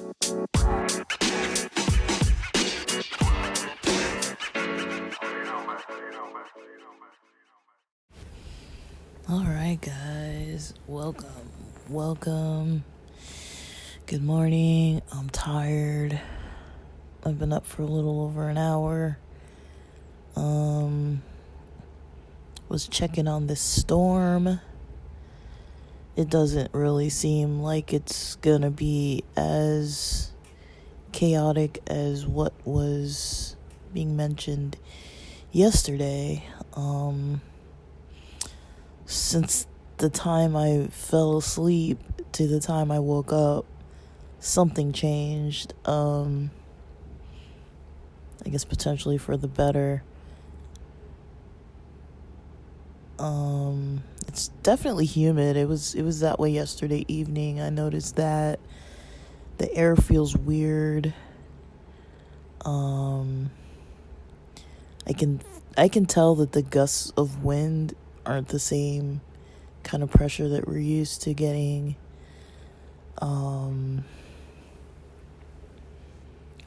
All right, guys, welcome. Good morning. I'm tired. I've been up for a little over an hour. Was checking on this storm. It doesn't really seem like it's gonna be as chaotic as what was being mentioned yesterday. Since the time I fell asleep to the time I woke up, something changed. I guess potentially for the better. It's definitely humid. It was that way yesterday evening. I noticed that the air feels weird. I can tell that the gusts of wind aren't the same kind of pressure that we're used to getting. Like,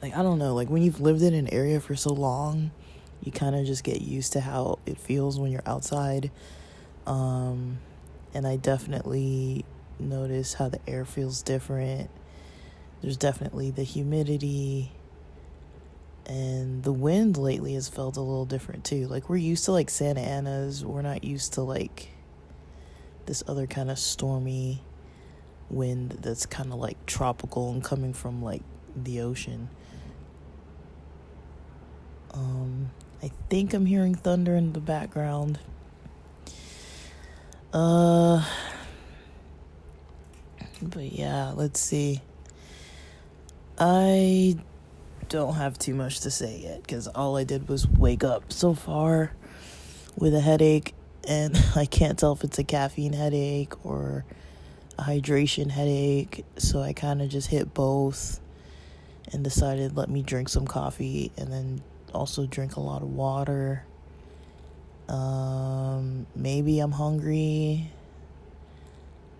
I don't know, like when you've lived in an area for so long, you kind of just get used to how it feels when you're outside. And I definitely notice how the air feels different. There's definitely the humidity, and the wind lately has felt a little different too. Like, we're used to like Santa Ana's. We're not used to like this other kind of stormy wind that's kind of like tropical and coming from like the ocean. I think I'm hearing thunder in the background. But yeah, let's see. I don't have too much to say yet because all I did was wake up so far with a headache, and I can't tell if it's a caffeine headache or a hydration headache, so I kind of just hit both and decided let me drink some coffee and then also drink a lot of water. Maybe I'm hungry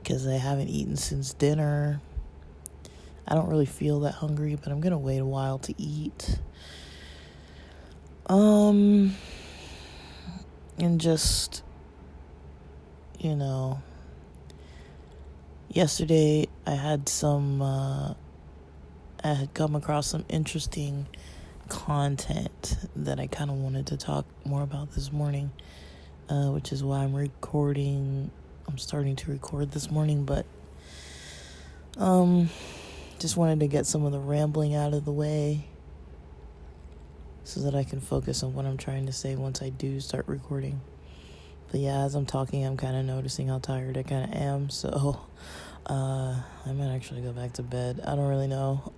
because I haven't eaten since dinner. I don't really feel that hungry, but I'm gonna wait a while to eat. And just, yesterday I had I had come across some interesting content that I kind of wanted to talk more about this morning, which is why I'm starting to record this morning, but just wanted to get some of the rambling out of the way so that I can focus on what I'm trying to say once I do start recording. But yeah, as I'm talking, I'm kind of noticing how tired I kind of am, so I might actually go back to bed. I don't really know.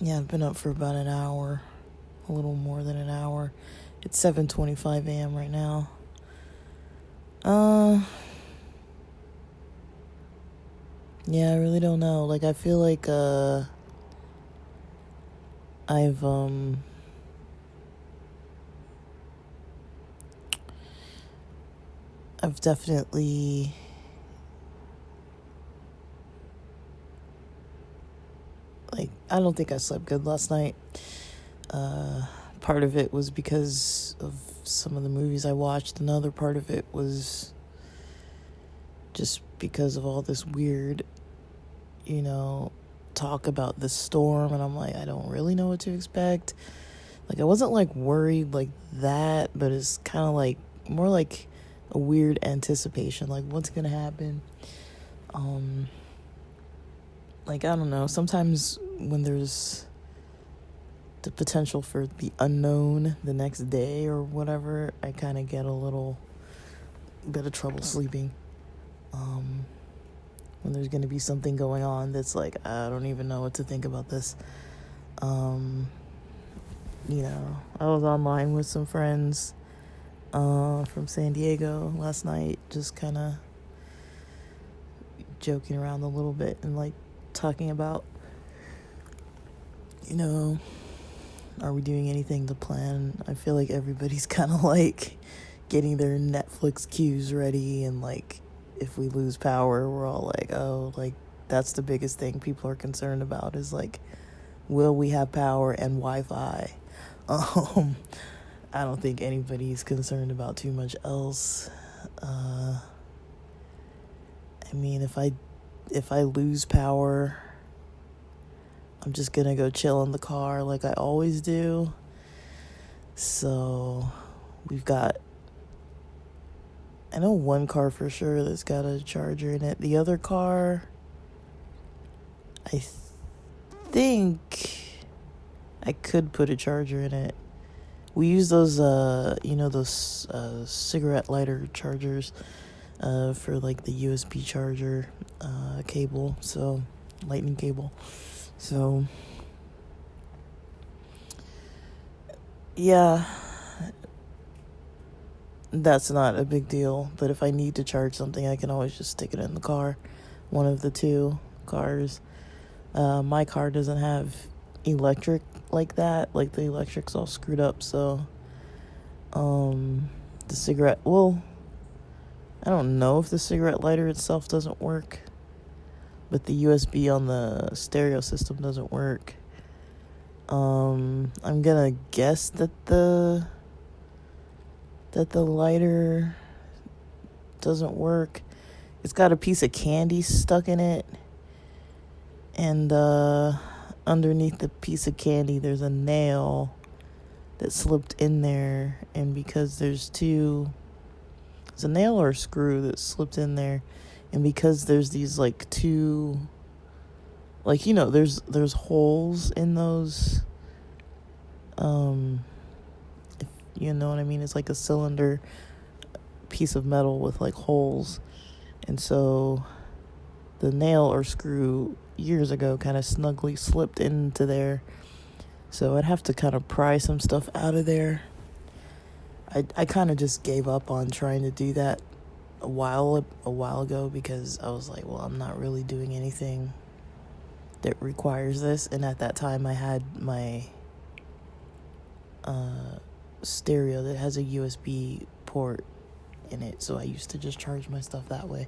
Yeah, I've been up for about an hour, a little more than an hour. It's 7:25 a.m. right now. Yeah, I really don't know. Like, I feel like, I've definitely, like, I don't think I slept good last night. Part of it was because of some of the movies I watched. Another part of it was just because of all this weird, talk about the storm. And I'm like, I don't really know what to expect. Like, I wasn't like worried like that, but it's kind of like more like a weird anticipation. Like, what's going to happen? Like, I don't know. Sometimes when there's the potential for the unknown the next day or whatever, I kind of get a little bit of trouble sleeping. When there's going to be something going on that's like, I don't even know what to think about this. I was online with some friends from San Diego last night, just kind of joking around a little bit and like talking about, are we doing anything to plan? I feel like everybody's kind of like getting their Netflix queues ready, and like if we lose power, we're all like, oh, like that's the biggest thing people are concerned about is like, will we have power and Wi-Fi? Um, I don't think anybody's concerned about too much else. I mean, if I lose power, I'm just gonna go chill in the car like I always do. So we've got, I know one car for sure that's got a charger in it. The other car, I think I could put a charger in it. We use those, those cigarette lighter chargers for like the USB charger cable, so lightning cable. So yeah, that's not a big deal. But if I need to charge something, I can always just stick it in the car, one of the two cars. My car doesn't have electric like that, like the electric's all screwed up, so the cigarette, well, I don't know if the cigarette lighter itself doesn't work, but the USB on the stereo system doesn't work. I'm gonna guess that the lighter doesn't work. It's got a piece of candy stuck in it, and underneath the piece of candy there's a nail that slipped in there, and because it's a nail or a screw that slipped in there, and because there's these like two, like, there's holes in those, if you know what I mean, it's like a cylinder piece of metal with like holes, and so the nail or screw years ago kind of snugly slipped into there, so I'd have to kind of pry some stuff out of there. I kind of just gave up on trying to do that a while ago, because I was like, well, I'm not really doing anything that requires this, and at that time I had my stereo that has a USB port in it, so I used to just charge my stuff that way.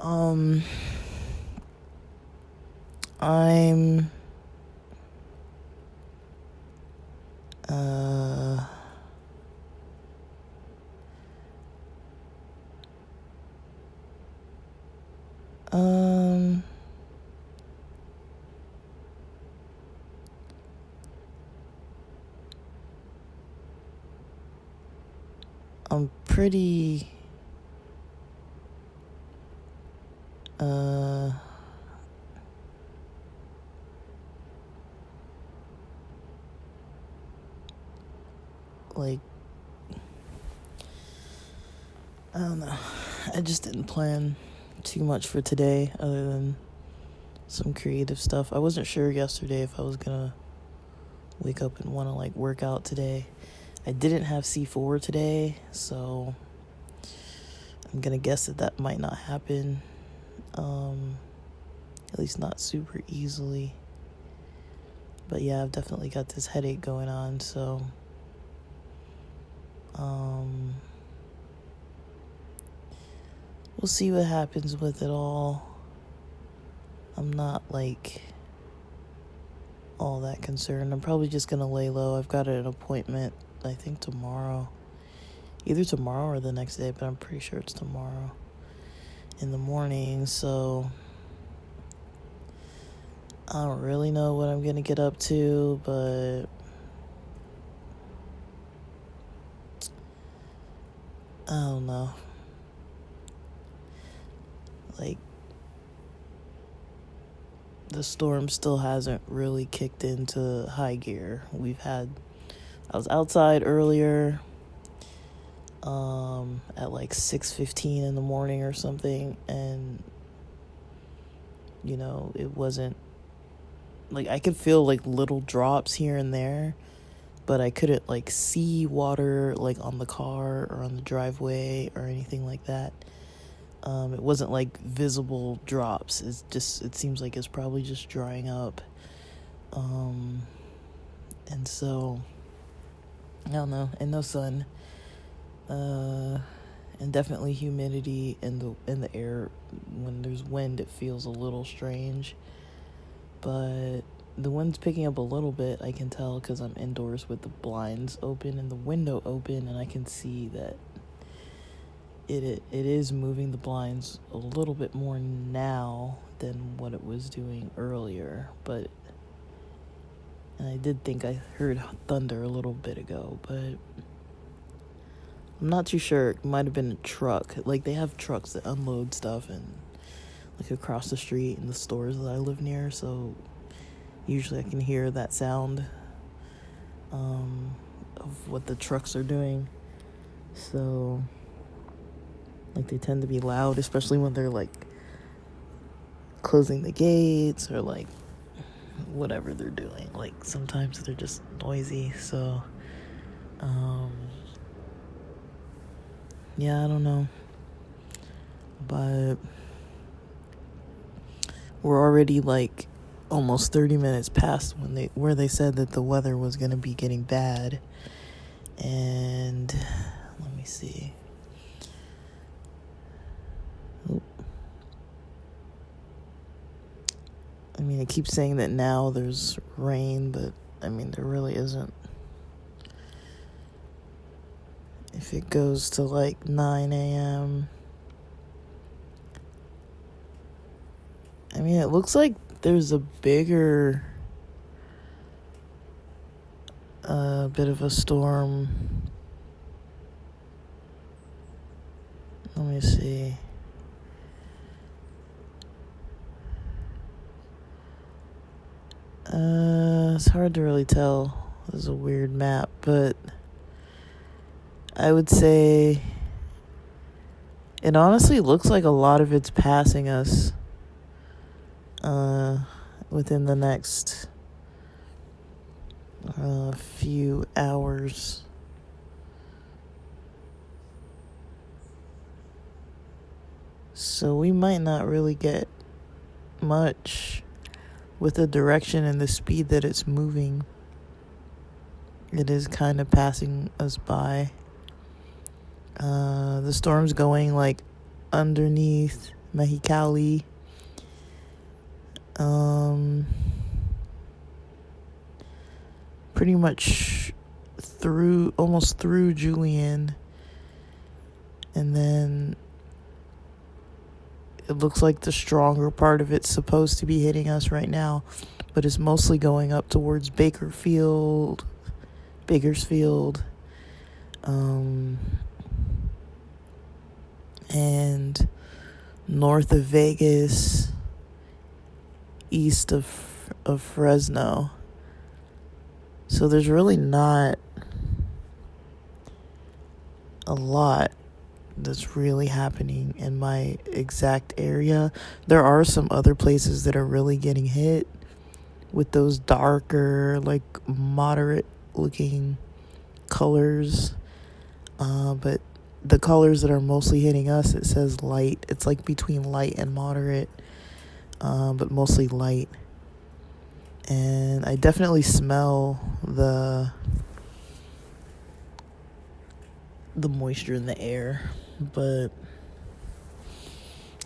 I'm pretty like, I don't know, I just didn't plan too much for today other than some creative stuff. I wasn't sure yesterday if I was gonna wake up and want to like work out today. I didn't have C4 today, so I'm gonna guess that might not happen, at least not super easily. But yeah, I've definitely got this headache going on, so we'll see what happens with it all. I'm not like all that concerned. I'm probably just gonna lay low. I've got an appointment, I think tomorrow, either tomorrow or the next day, but I'm pretty sure it's tomorrow in the morning, so I don't really know what I'm gonna get up to, but I don't know. Like, the storm still hasn't really kicked into high gear. I was outside earlier, at like 6:15 in the morning or something, and it wasn't like, I could feel like little drops here and there, but I couldn't like see water like on the car or on the driveway or anything like that. It wasn't like visible drops. It seems like it's probably just drying up. And so, I don't know, and no sun. And definitely humidity in the air. When there's wind, it feels a little strange, but the wind's picking up a little bit. I can tell because I'm indoors with the blinds open and the window open, and I can see that it is moving the blinds a little bit more now than what it was doing earlier. But and I did think I heard thunder a little bit ago, but I'm not too sure. It might have been a truck. Like, they have trucks that unload stuff and like across the street in the stores that I live near, so usually I can hear that sound of what the trucks are doing. So like, they tend to be loud, especially when they're like closing the gates or like whatever they're doing. Like, sometimes they're just noisy. So yeah, I don't know, but we're already like almost 30 minutes past where they said that the weather was going to be getting bad. And let me see. I mean, it keeps saying that now there's rain, but I mean, there really isn't. If it goes to like 9 a.m., I mean, it looks like there's a bigger bit of a storm. Let me see. It's hard to really tell. This is a weird map, but I would say it honestly looks like a lot of it's passing us within the next few hours. So we might not really get much with the direction and the speed that it's moving. It is kind of passing us by. The storm's going like underneath Mexicali. Pretty much almost through Julian. And then it looks like the stronger part of it's supposed to be hitting us right now, but it's mostly going up towards Bakersfield, and north of Vegas, east of Fresno. So there's really not a lot that's really happening in my exact area. There are some other places that are really getting hit with those darker, like moderate looking colors. But the colors that are mostly hitting us, it says light. It's like between light and moderate, but mostly light. And I definitely smell the moisture in the air, but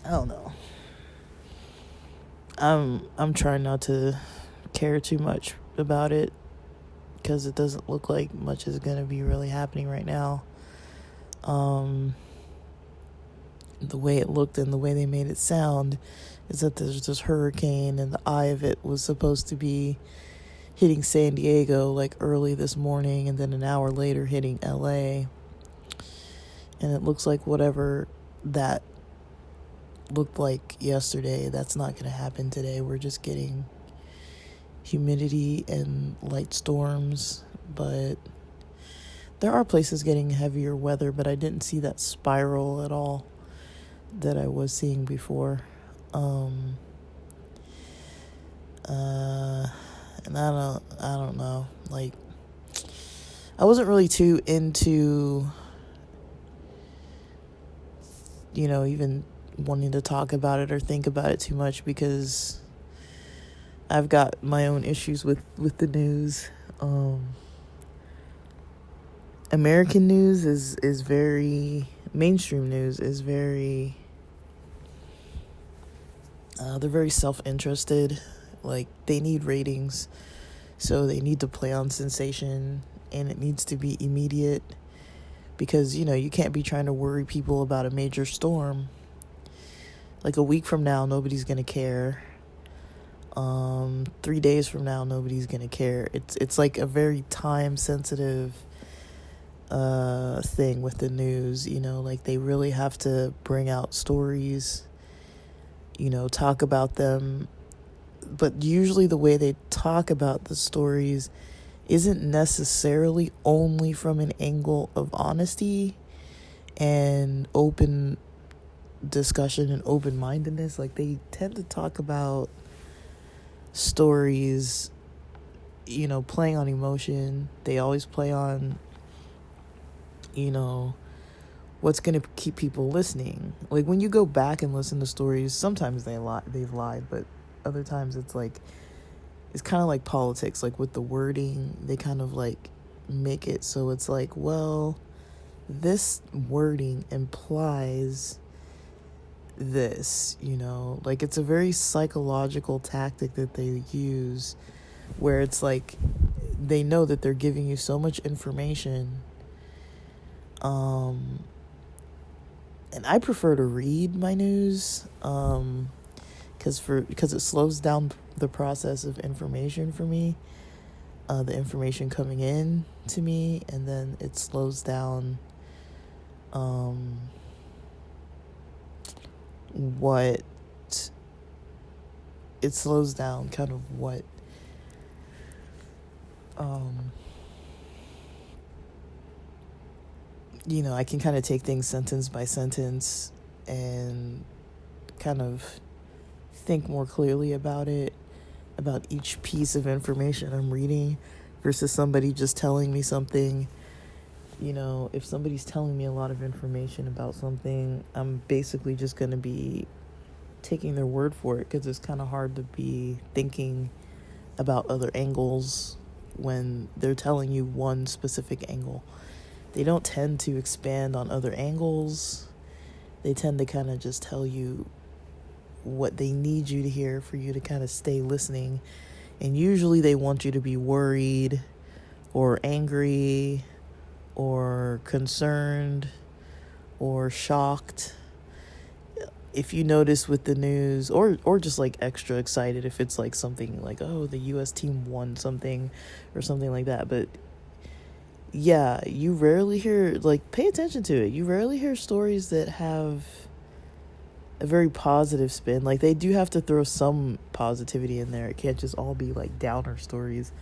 I don't know. I'm trying not to care too much about it because it doesn't look like much is going to be really happening right now. The way it looked and the way they made it sound is that there's this hurricane and the eye of it was supposed to be hitting San Diego like early this morning and then an hour later hitting LA. And it looks like whatever that looked like yesterday, that's not going to happen today. We're just getting humidity and light storms, but there are places getting heavier weather, but I didn't see that spiral at all that I was seeing before. And I don't know, like, I wasn't really too into, even wanting to talk about it or think about it too much because I've got my own issues with the news. American news is very mainstream news is very they're very self-interested. Like they need ratings, so they need to play on sensation, and it needs to be immediate because you can't be trying to worry people about a major storm. Like a week from now, nobody's gonna care. 3 days from now, nobody's gonna care. It's like a very time sensitive thing with the news. Like they really have to bring out stories. Talk about them, but usually the way they talk about the stories isn't necessarily only from an angle of honesty and open discussion and open-mindedness. Like they tend to talk about stories playing on emotion. They always play on what's going to keep people listening. Like when you go back and listen to stories, sometimes they've lied, but other times it's kind of like politics. Like with the wording, they kind of like make it so it's like, well, this wording implies this, like it's a very psychological tactic that they use where it's like they know that they're giving you so much information. And I prefer to read my news because it slows down the process of information for me, the information coming in to me, and then it slows down what it slows down kind of what I can kind of take things sentence by sentence and kind of think more clearly about each piece of information I'm reading versus somebody just telling me something. If somebody's telling me a lot of information about something, I'm basically just going to be taking their word for it because it's kind of hard to be thinking about other angles when they're telling you one specific angle. They don't tend to expand on other angles. They tend to kind of just tell you what they need you to hear for you to kind of stay listening. And usually they want you to be worried or angry or concerned or shocked. If you notice with the news, or just like extra excited if it's like something like, oh, the US team won something or something like that. But yeah, you rarely hear, like, pay attention to it. You rarely hear stories that have a very positive spin. Like, they do have to throw some positivity in there. It can't just all be like downer stories.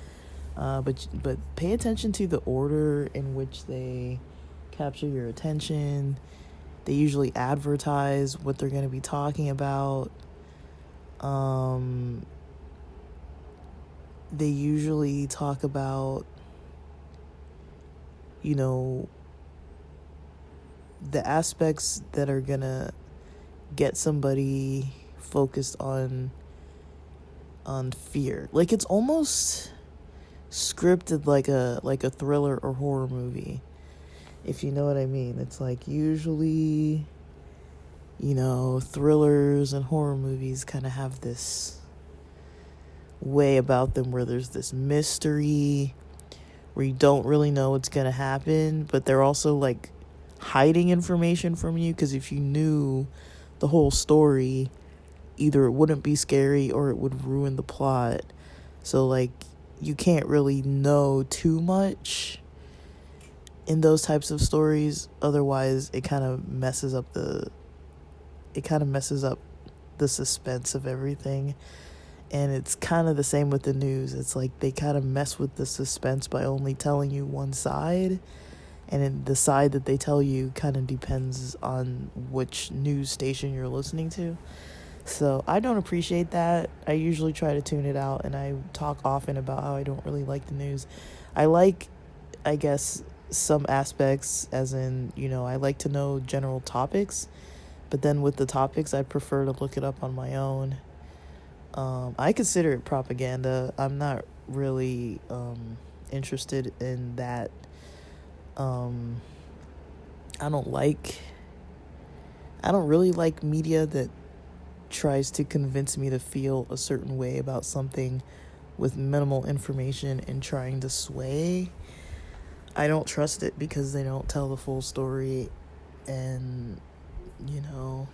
But pay attention to the order in which they capture your attention. They usually advertise what they're going to be talking about. They usually talk about, the aspects that are going to get somebody focused on fear. Like it's almost scripted like a thriller or horror movie, if you know what I mean. It's like usually thrillers and horror movies kind of have this way about them where there's this mystery where you don't really know what's gonna happen, but they're also like hiding information from you, because if you knew the whole story, either it wouldn't be scary or it would ruin the plot. So like you can't really know too much in those types of stories, otherwise it kind of messes up the suspense of everything. And it's kind of the same with the news. It's like they kind of mess with the suspense by only telling you one side, and the side that they tell you kind of depends on which news station you're listening to. So I don't appreciate that. I usually try to tune it out, and I talk often about how I don't really like the news. I like, I guess, some aspects, as in, I like to know general topics, but then with the topics, I prefer to look it up on my own. I consider it propaganda. I'm not really interested in that Um, I don't like, I don't really like media that tries to convince me to feel a certain way about something with minimal information and trying to sway. I don't trust it because they don't tell the full story, and you know,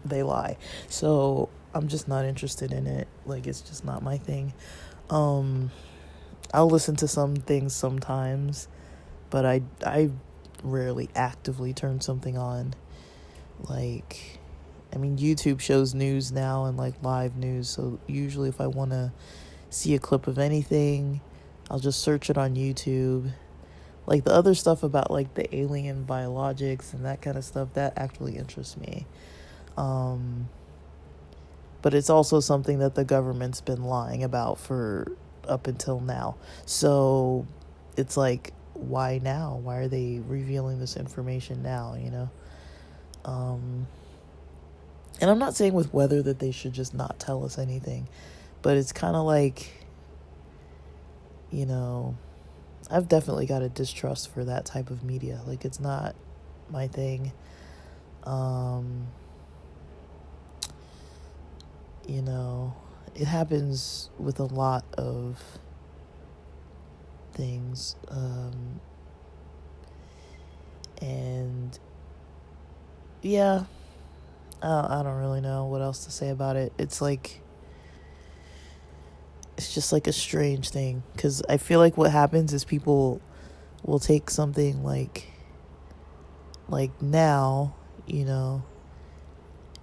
they lie. So I'm just not interested in it. Like, it's just not my thing. Um, I'll listen to some things sometimes, but I rarely actively turn something on. Like, I mean, YouTube shows news now and like live news. So usually, if I want to see a clip of anything, I'll just search it on YouTube. Like the other stuff about like the alien biologics and that kind of stuff, that actually interests me. But it's also something that the government's been lying about for up until now. So it's like, why now? Why are they revealing this information now, you know? And I'm not saying with weather that they should just not tell us anything, but it's kind of like, you know, I've definitely got a distrust for that type of media. Like, it's not my thing. You know, it happens with a lot of things. And yeah, I don't really know what else to say about it. It's like, it's just like a strange thing, because I feel like what happens is people will take something like now, you know,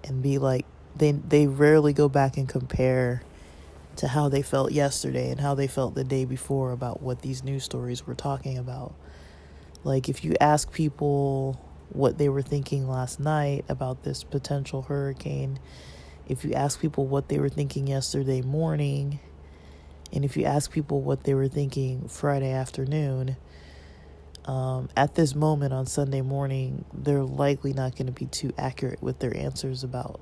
and be like, they rarely go back and compare to how they felt yesterday and how they felt the day before about what these news stories were talking about. Like, if you ask people what they were thinking last night about this potential hurricane, if you ask people what they were thinking yesterday morning, and if you ask people what they were thinking Friday afternoon, at this moment on Sunday morning, they're likely not going to be too accurate with their answers about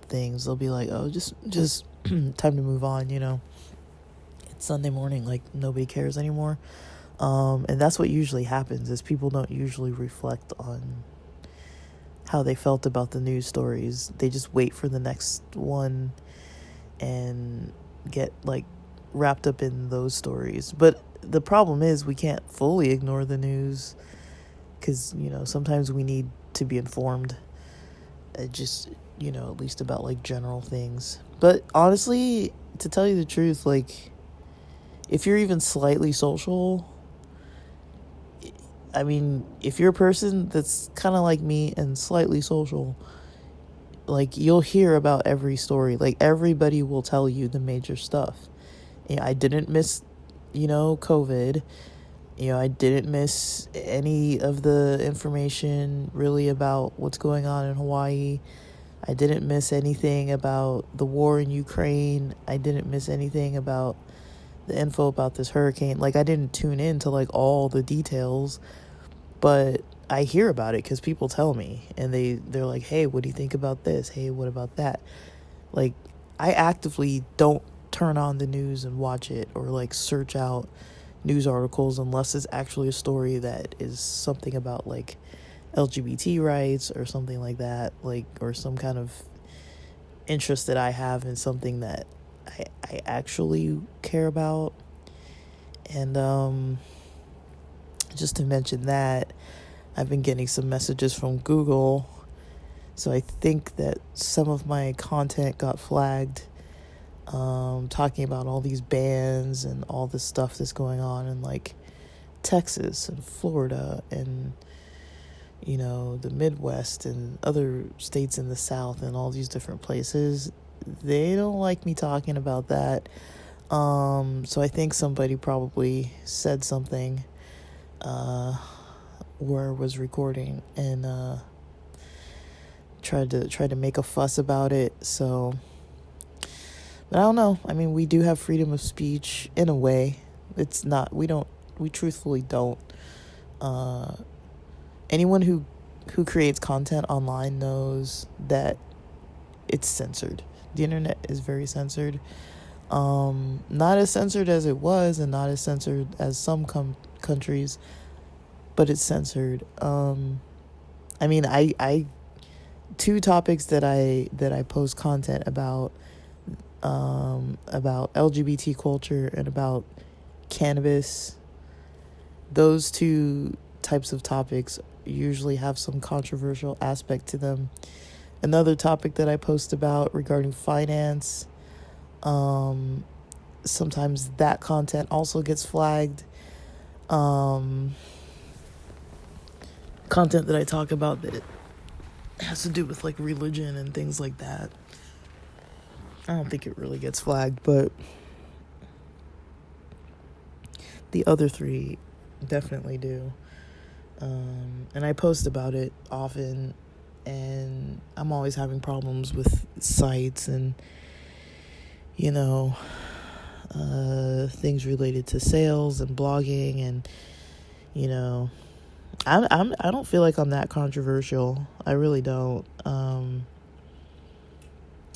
things. They'll be like, oh, just time to move on, you know. It's Sunday morning, like nobody cares anymore. And that's what usually happens, is people don't usually reflect on how they felt about the news stories. They just wait for the next one and get like wrapped up in those stories. But the problem is we can't fully ignore the news, because, you know, sometimes we need to be informed, just, you know, at least about like general things. But honestly, to tell you the truth, like, if you're even slightly social, I mean, if you're a person that's kind of like me and slightly social, like, you'll hear about every story. Like, everybody will tell you the major stuff. You know, I didn't miss, you know, COVID. You know, I didn't miss any of the information really about what's going on in Hawaii. I didn't miss anything about the war in Ukraine. I didn't miss anything about the info about this hurricane. Like, I didn't tune in to like all the details, but I hear about it because people tell me, and they're like, hey, what do you think about this? Hey, what about that? Like, I actively don't turn on the news and watch it, or like search out news articles, unless it's actually a story that is something about like LGBT rights or something like that, like, or some kind of interest that I have in something that I actually care about. And just to mention that, I've been getting some messages from Google, so I think that some of my content got flagged, talking about all these bans and all this stuff that's going on in like Texas and Florida and, you know, the Midwest and other states in the South and all these different places. They don't like me talking about that. So I think somebody probably said something where I was recording, and tried to make a fuss about it. So, but I don't know. I mean, we do have freedom of speech in a way. It's not, we truthfully don't. Anyone who creates content online knows that it's censored. The internet is very censored. Not as censored as it was, and not as censored as some countries, but it's censored. I mean, I two topics that I post content about LGBT culture and about cannabis. Those two types of topics usually have some controversial aspect to them. Another topic that I post about regarding finance, sometimes that content also gets flagged. Content that I talk about that has to do with like religion and things like that, I don't think it really gets flagged, but the other three definitely do. And I post about it often, and I'm always having problems with sites and, you know, things related to sales and blogging, and, you know, I don't feel like I'm that controversial. I really don't.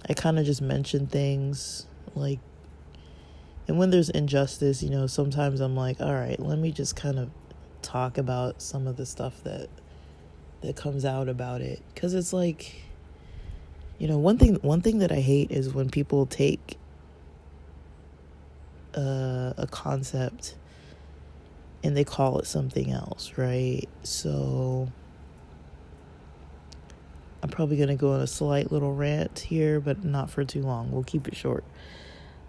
I kind of just mention things like, and when there's injustice, you know, sometimes I'm like, all right, let me just kind of talk about some of the stuff that comes out about it, because it's like, you know, one thing that I hate is when people take a concept and they call it something else, right? So I'm probably going to go on a slight little rant here, but not for too long. We'll keep it short.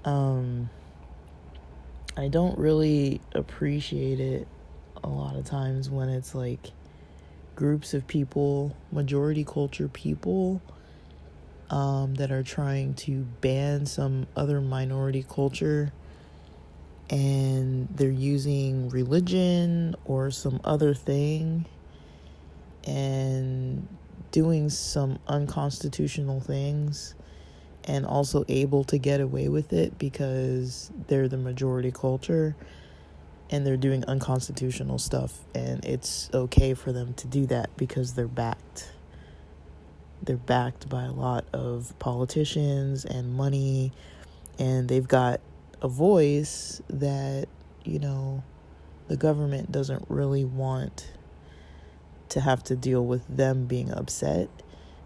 I don't really appreciate it a lot of times when it's like groups of people, majority culture people, that are trying to ban some other minority culture, and they're using religion or some other thing and doing some unconstitutional things, and also able to get away with it because they're the majority culture and they're doing unconstitutional stuff, and it's okay for them to do that because they're backed by a lot of politicians and money, and they've got a voice that, you know, the government doesn't really want to have to deal with them being upset.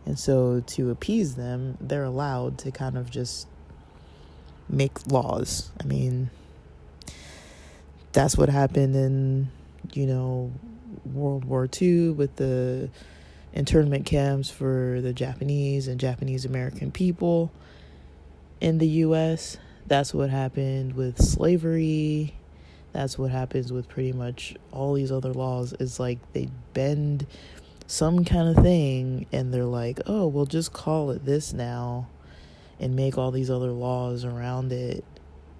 And so to appease them, they're allowed to kind of just make laws. I mean, that's what happened in, you know, World War II with the internment camps for the Japanese and Japanese American people in the U.S. That's what happened with slavery. That's what happens with pretty much all these other laws. Is like they bend some kind of thing and they're like, oh, we'll just call it this now and make all these other laws around it.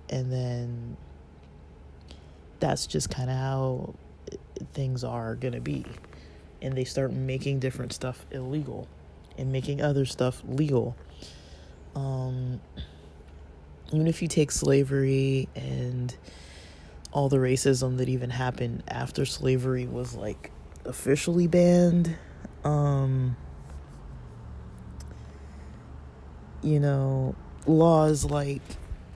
And then that's just kind of how things are going to be. And they start making different stuff illegal and making other stuff legal. Even if you take slavery and all the racism that even happened after slavery was like officially banned, you know, laws like,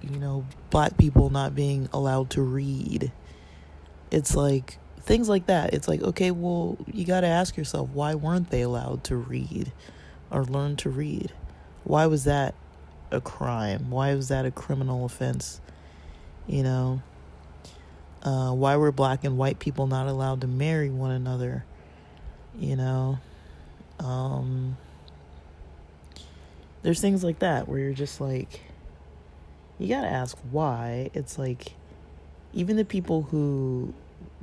you know, black people not being allowed to read. It's like things like that. It's like, okay, well, you got to ask yourself, why weren't they allowed to read or learn to read? Why was that a crime? Why was that a criminal offense? You know, why were black and white people not allowed to marry one another? You know, there's things like that where you're just like, you got to ask why. It's like, even the people who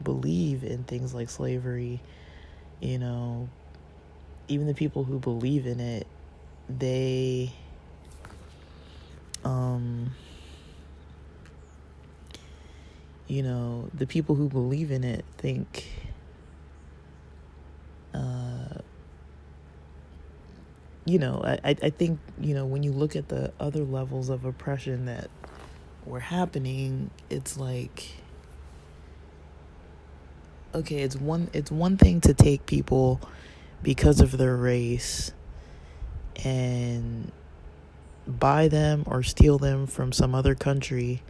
believe in things like slavery, you know, even the people who believe in it, they, you know, the people who believe in it think, you know, I think, you know, when you look at the other levels of oppression that were happening, it's like, okay, it's one thing to take people because of their race and buy them or steal them from some other country,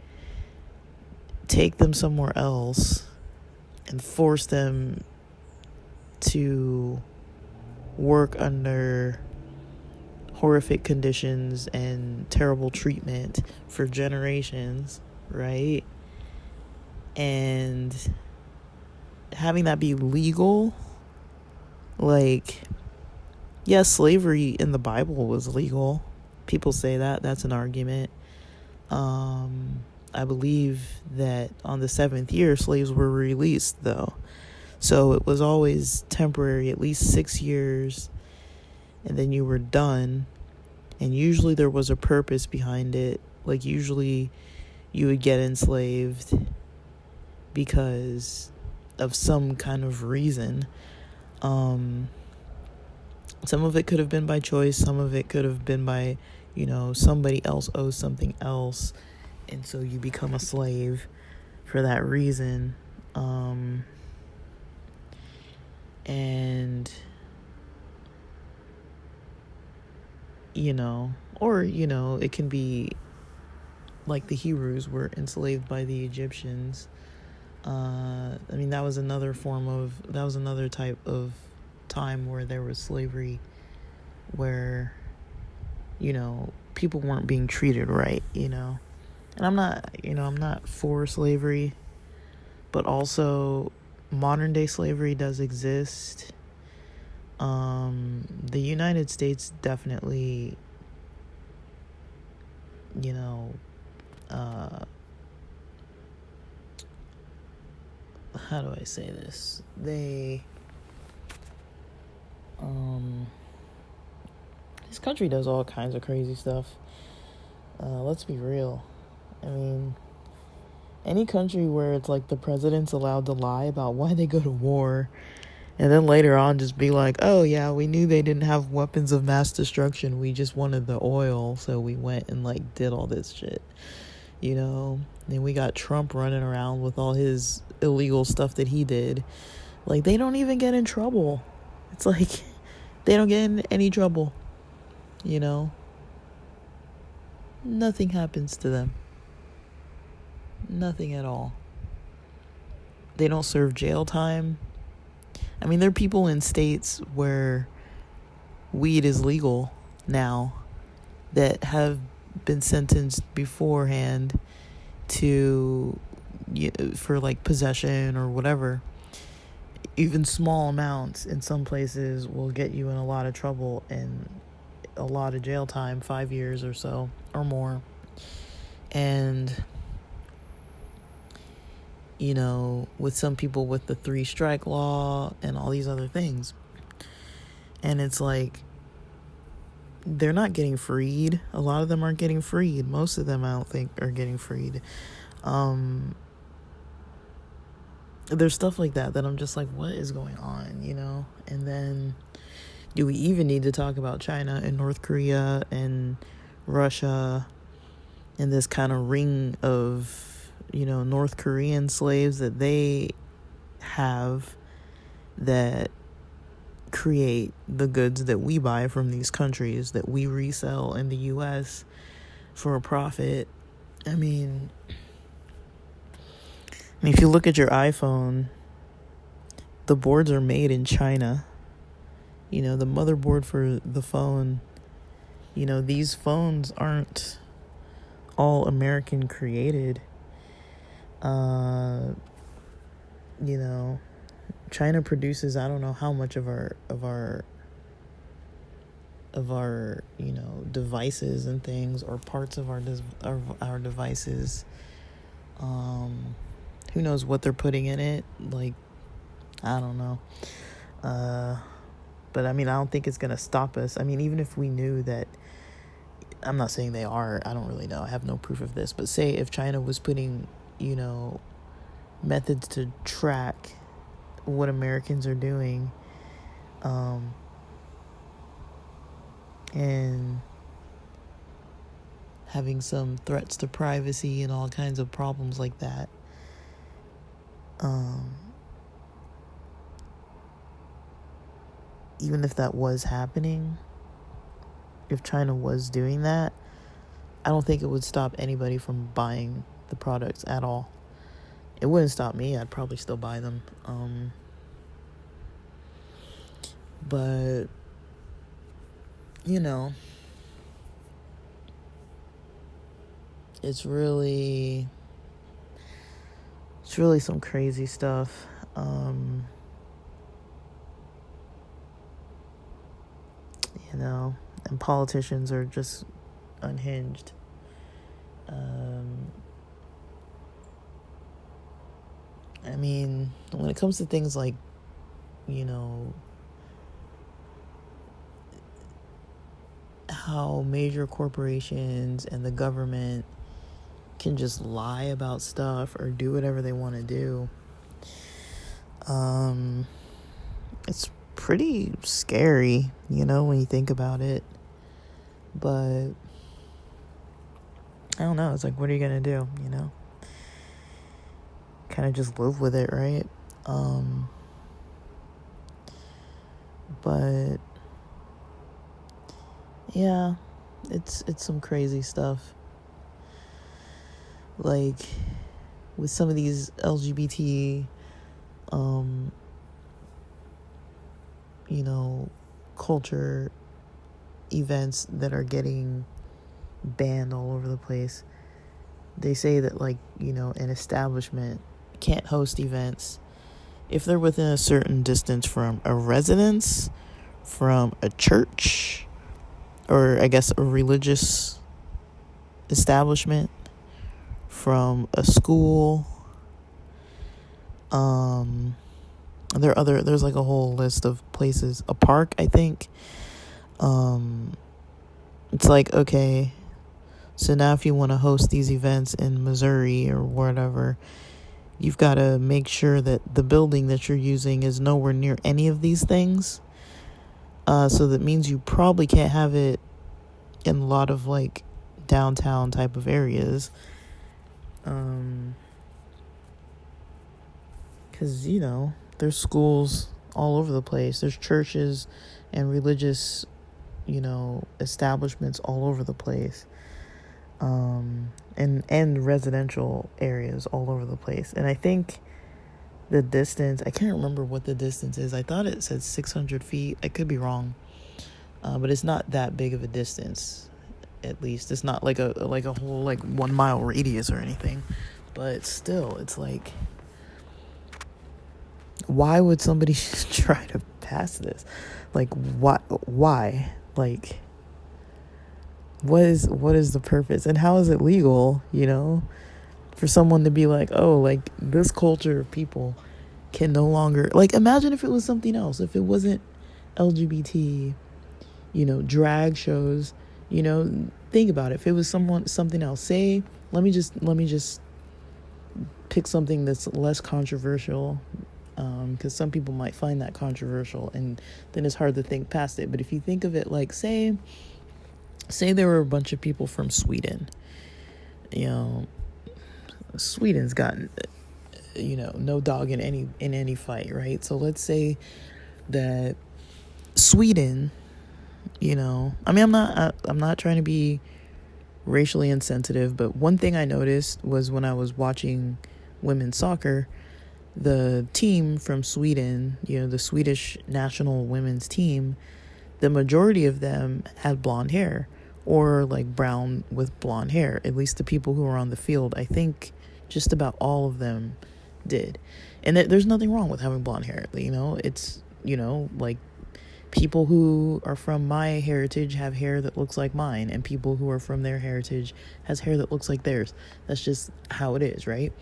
take them somewhere else, and force them to work under horrific conditions and terrible treatment for generations, right? And having that be legal, like, yes, slavery in the Bible was legal. People say that. That's an argument. I believe that on the 7th year, slaves were released, though. So it was always temporary, at least 6 years, and then you were done. And usually there was a purpose behind it. Like, usually you would get enslaved because of some kind of reason. Some of it could have been by choice. Some of it could have been by, somebody else owes something else. And so you become a slave for that reason. And, it can be like the Hebrews were enslaved by the Egyptians. That was another type of time where there was slavery, where, people weren't being treated right, And I'm not for slavery, but also modern day slavery does exist. The United States definitely, how do I say this? This country does all kinds of crazy stuff. Let's be real. Any country where it's like the president's allowed to lie about why they go to war, and then later on just be like, oh yeah, we knew they didn't have weapons of mass destruction, we just wanted the oil, so we went and did all this shit, Then we got Trump running around with all his illegal stuff that he did. They don't even get in trouble. It's like they don't get in any trouble, Nothing happens to them. Nothing at all. They don't serve jail time. There are people in states where weed is legal now that have been sentenced beforehand for possession or whatever. Even small amounts in some places will get you in a lot of trouble and a lot of jail time, 5 years or so or more. And with some people with the 3-strike law and all these other things. And it's they're not getting freed. A lot of them aren't getting freed. Most of them, I don't think, are getting freed. There's stuff like that I'm just like, what is going on, And then, do we even need to talk about China and North Korea and Russia and this kind of ring of North Korean slaves that they have that create the goods that we buy from these countries that we resell in the US for a profit? If you look at your iPhone, the boards are made in China. The motherboard for the phone, these phones aren't all American created. China produces, I don't know how much of our devices and things, or parts of our devices. Who knows what they're putting in it? I don't know. But I don't think it's gonna stop us. Even if we knew that, I'm not saying they are, I don't really know, I have no proof of this, but say if China was putting methods to track what Americans are doing, and having some threats to privacy and all kinds of problems like that, even if that was happening, if China was doing that, I don't think it would stop anybody from buying the products at all. It wouldn't stop me. I'd probably still buy them. But, you know, it's really some crazy stuff. You know, and politicians are just unhinged. I mean, when it comes to things like, you know, how major corporations and the government can just lie about stuff or do whatever they want to do, it's pretty scary, you know, when you think about it. But I don't know, it's like, what are you gonna do, you know? Kind of just live with it, right? But yeah, it's some crazy stuff. Like with some of these LGBT you know, culture events that are getting banned all over the place. They say that, like, you know, an establishment can't host events if they're within a certain distance from a residence, from a church, or I guess a religious establishment, from a school. There's like a whole list of places. A park, I think. It's like, okay, so now if you want to host these events in Missouri or whatever, you've got to make sure that the building that you're using is nowhere near any of these things. So that means you probably can't have it in a lot of like downtown type of areas. Because, you know, there's schools all over the place. There's churches and religious, you know, establishments all over the place. And residential areas all over the place. And I think the distance, I can't remember what the distance is. I thought it said 600 feet. I could be wrong. But it's not that big of a distance, at least. It's not like a whole like 1 mile radius or anything. But still, it's like, why would somebody try to pass this? Like, why? Like, what is the purpose? And how is it legal, you know, for someone to be like, oh, like, this culture of people can no longer, like, imagine if it was something else, if it wasn't LGBT, you know, drag shows, you know, think about it. If it was something else, say, let me just pick something that's less controversial, because some people might find that controversial, and then it's hard to think past it. But if you think of it like, say there were a bunch of people from Sweden, you know, Sweden's gotten, you know, no dog in any fight, right? So let's say that Sweden, you know, I mean, I'm not trying to be racially insensitive, but one thing I noticed was when I was watching women's soccer, the team from Sweden, you know, the Swedish national women's team, the majority of them had blonde hair, or like brown with blonde hair. At least the people who were on the field, I think just about all of them did. And there's nothing wrong with having blonde hair, you know. It's, you know, like, people who are from my heritage have hair that looks like mine, and people who are from their heritage has hair that looks like theirs. That's just how it is, right?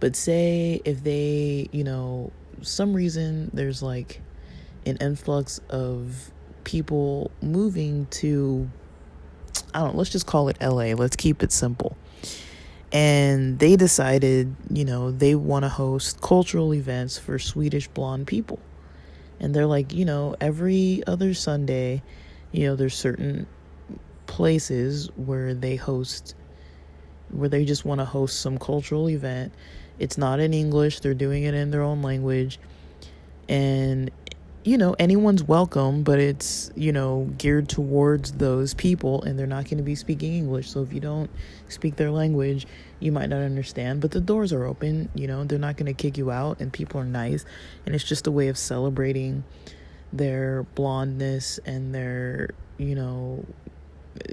But say if they, you know, some reason there's like an influx of people moving to, I don't know, let's just call it LA. Let's keep it simple. And they decided, you know, they want to host cultural events for Swedish blonde people. And they're like, you know, every other Sunday, you know, there's certain places where they just want to host some cultural event. It's not in English. They're doing it in their own language. And anyone's welcome, but it's, geared towards those people, and they're not going to be speaking English. So if you don't speak their language, you might not understand, but the doors are open. They're not going to kick you out, and people are nice, and it's just a way of celebrating their blondness and their,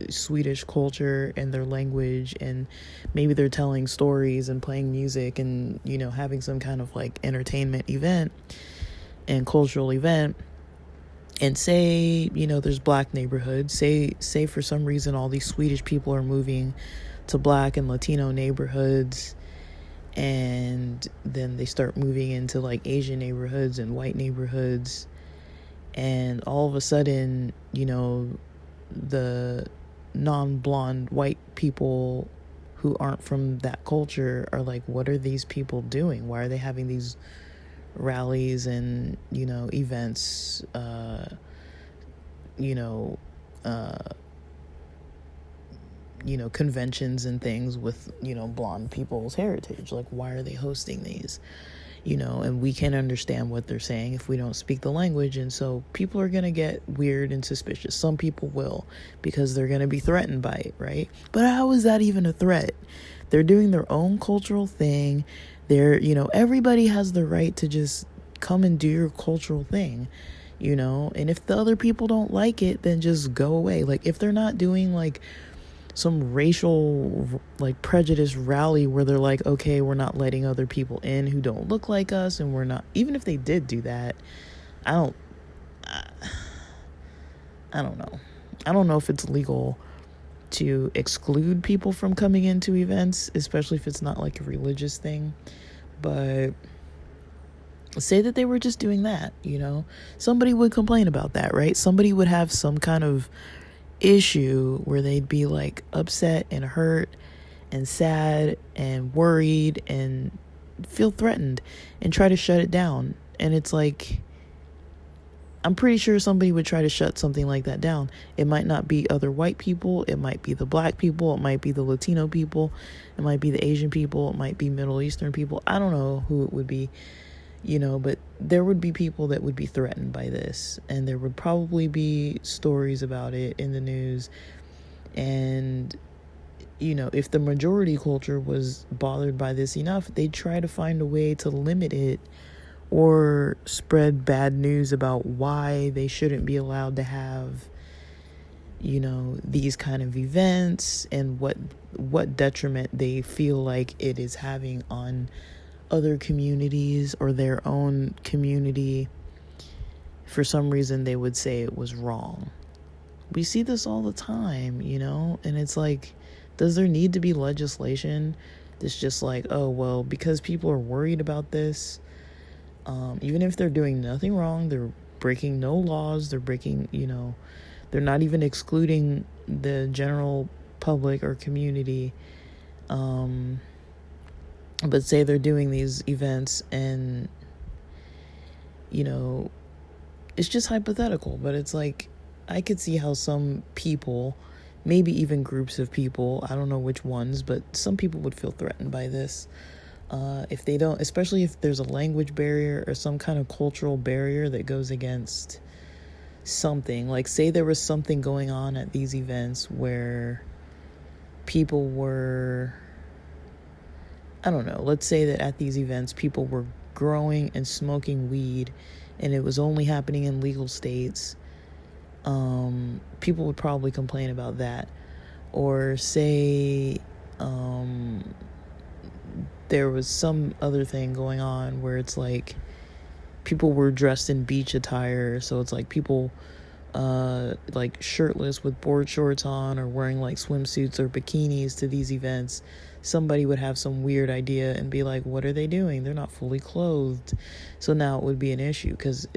Swedish culture and their language, and maybe they're telling stories and playing music and, having some kind of like entertainment event and cultural event. And say, there's black neighborhoods, say for some reason all these Swedish people are moving to black and Latino neighborhoods, and then they start moving into like Asian neighborhoods and white neighborhoods, and all of a sudden, the non-blonde white people who aren't from that culture are like, what are these people doing? Why are they having these rallies and, events, conventions and things with, blonde people's heritage? Like, why are they hosting these? And we can't understand what they're saying if we don't speak the language. And so people are going to get weird and suspicious. Some people will, because they're going to be threatened by it, right? But how is that even a threat? They're doing their own cultural thing. They're, everybody has the right to just come and do your cultural thing, and if the other people don't like it, then just go away. Like, if they're not doing like some racial like prejudice rally where they're like, okay, we're not letting other people in who don't look like us, and we're not, even if they did do that, I don't know. I don't know if it's legal to exclude people from coming into events, especially if it's not like a religious thing. But say that they were just doing that, somebody would complain about that, right? Somebody would have some kind of issue where they'd be like upset and hurt and sad and worried and feel threatened and try to shut it down. And it's like, I'm pretty sure somebody would try to shut something like that down. It might not be other white people. It might be the black people. It might be the Latino people. It might be the Asian people. It might be Middle Eastern people. I don't know who it would be, but there would be people that would be threatened by this, and there would probably be stories about it in the news. And, if the majority culture was bothered by this enough, they'd try to find a way to limit it or spread bad news about why they shouldn't be allowed to have, these kind of events, and what detriment they feel like it is having on other communities or their own community. For some reason, they would say it was wrong. We see this all the time, and it's like, does there need to be legislation that's just like, oh, well, because people are worried about this, even if they're doing nothing wrong, they're breaking no laws, they're breaking, they're not even excluding the general public or community, but say they're doing these events, and, it's just hypothetical, but it's like, I could see how some people, maybe even groups of people, I don't know which ones, but some people would feel threatened by this. If they don't, especially if there's a language barrier or some kind of cultural barrier that goes against something. Like, say there was something going on at these events where people were, I don't know, let's say that at these events people were growing and smoking weed, and it was only happening in legal states. People would probably complain about that. Or say there was some other thing going on where it's like people were dressed in beach attire, so it's like people like shirtless with board shorts on, or wearing like swimsuits or bikinis to these events. Somebody would have some weird idea and be like, what are they doing? They're not fully clothed. So now it would be an issue, because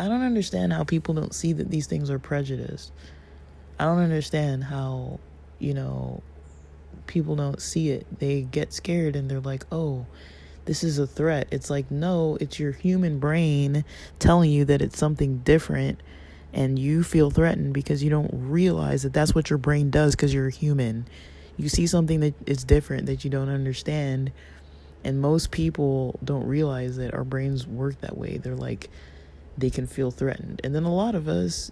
I don't understand how people don't see that these things are prejudiced. I don't understand how, people don't see it. They get scared and they're like, oh, this is a threat. It's like, no, it's your human brain telling you that it's something different, and you feel threatened because you don't realize that that's what your brain does, because you're a human. You see something that is different, that you don't understand, And most people don't realize that our brains work that way. They're like, they can feel threatened. And then a lot of us,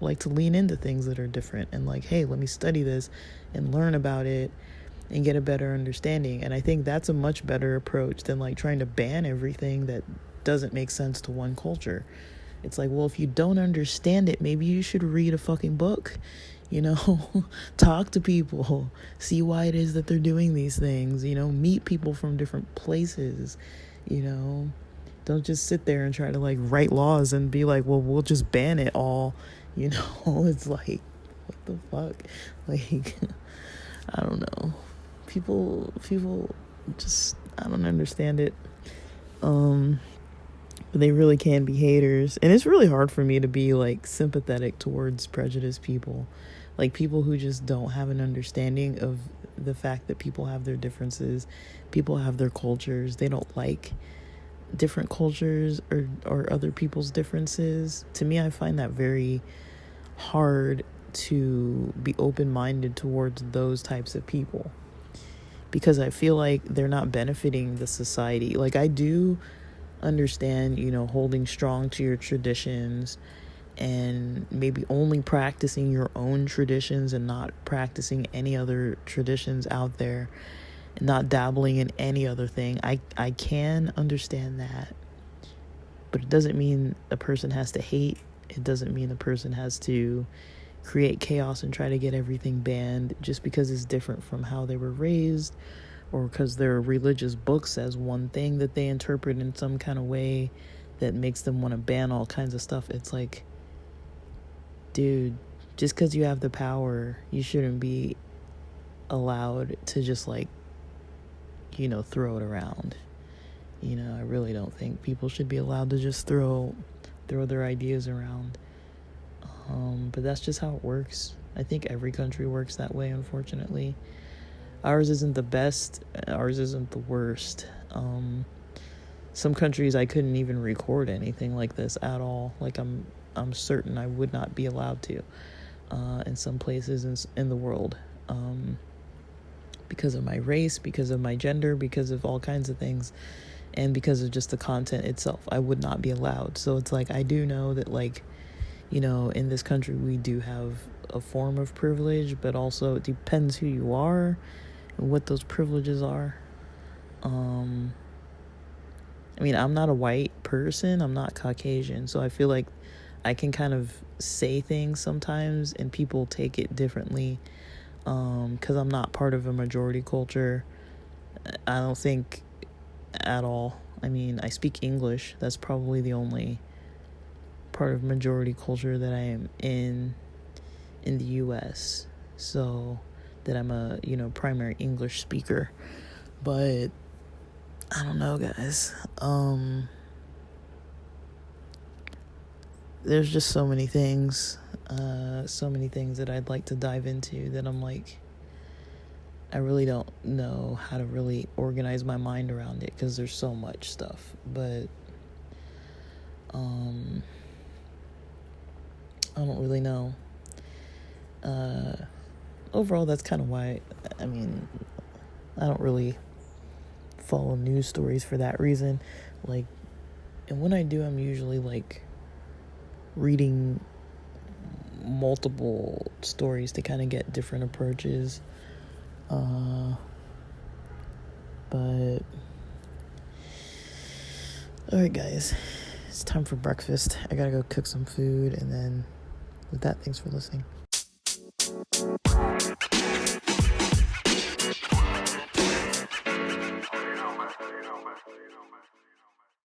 like to lean into things that are different and like, hey, let me study this and learn about it and get a better understanding. And I think that's a much better approach than like trying to ban everything that doesn't make sense to one culture. It's like, well, if you don't understand it, maybe you should read a fucking book, talk to people, see why it is that they're doing these things, meet people from different places, don't just sit there and try to like write laws and be like, well, we'll just ban it all, it's like, what the fuck? Like, I don't know. People just, I don't understand it. But they really can be haters. And it's really hard for me to be like sympathetic towards prejudiced people. Like people who just don't have an understanding of the fact that people have their differences. People have their cultures. They don't like different cultures or other people's differences. To me, I find that very hard to be open-minded towards those types of people. Because I feel like they're not benefiting the society. Like I do understand, holding strong to your traditions and maybe only practicing your own traditions and not practicing any other traditions out there and not dabbling in any other thing. I can understand that, but it doesn't mean a person has to hate. It doesn't mean a person has to create chaos and try to get everything banned just because it's different from how they were raised, or because their religious book says one thing that they interpret in some kind of way that makes them want to ban all kinds of stuff. It's like, dude, just because you have the power, you shouldn't be allowed to just like, throw it around. I really don't think people should be allowed to just throw their ideas around. But that's just how it works. I think every country works that way, unfortunately. Ours isn't the best. Ours isn't the worst. Some countries I couldn't even record anything like this at all. Like I'm certain I would not be allowed to. In some places in the world, because of my race, because of my gender, because of all kinds of things, and because of just the content itself, I would not be allowed. So it's like I do know that like, in this country we do have a form of privilege, but also it depends who you are and what those privileges are. I'm not a white person, I'm not Caucasian, so I feel like I can kind of say things sometimes and people take it differently, because I'm not part of a majority culture. I don't think at all. I speak English. That's probably the only part of majority culture that I am in the US, so that I'm a primary English speaker. But I don't know, guys. There's just so many things that I'd like to dive into that I'm like, I really don't know how to really organize my mind around it because there's so much stuff. But I don't really know. Overall, that's kind of why, I don't really follow news stories for that reason. Like, and when I do, I'm usually like reading multiple stories to kind of get different approaches. But alright, guys, it's time for breakfast. I gotta go cook some food, and then with that, thanks for listening.